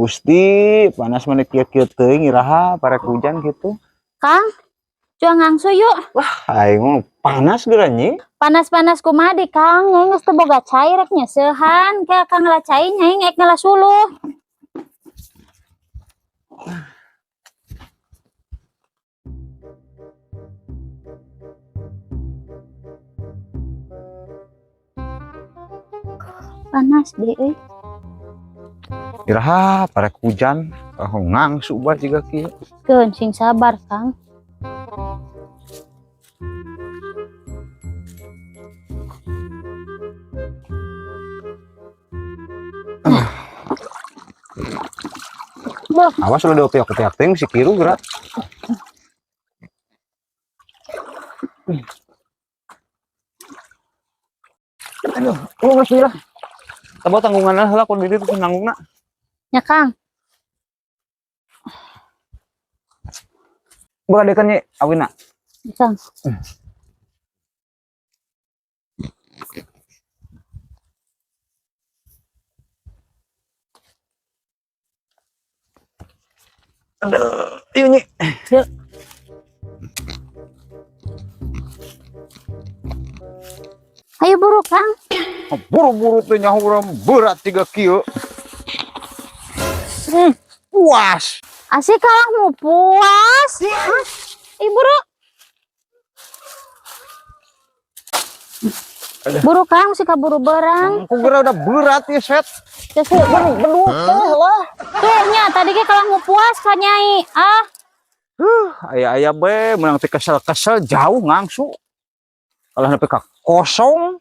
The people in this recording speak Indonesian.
Gusti panas mana kieu-kieu teuing iraha parek hujan gitu. Kang, jual ngangsu yuk. Wah, aing panas geranyi. Panas-panas kumaha di Kang, nyai geus teu boga cai rek nyeusehan, kayak Kang ngala cai nyai ngek ngalasuluh. Panas deh euy. Iraha parek hujan, ngangsu bah jiga kieu. Keun sing sabar Kang. Awas lo diopiak-opiak teuing si kiru geura. Aduh, masih lah. Tabo tanggungan lah kun di ditu nanggungna. Ya Kang. Bagadekan nya awina. Kang. Aduh, yuk nyi. Yuk. Ayo buru Kang. Buru-buru teh nyaho urang berat 3 kieu. Puas. Asik Kang mau puas. Hah? Ih buru. Buru Kang si kaburu berang. Ku geura udah berat ya set. Geus beduk teh lah. Tuh nya tadi ge kalau mau puas ka nyai. Ah. Aya-aya be menang teh kesel-kesel jauh ngangsu. Kalau sampai ka kosong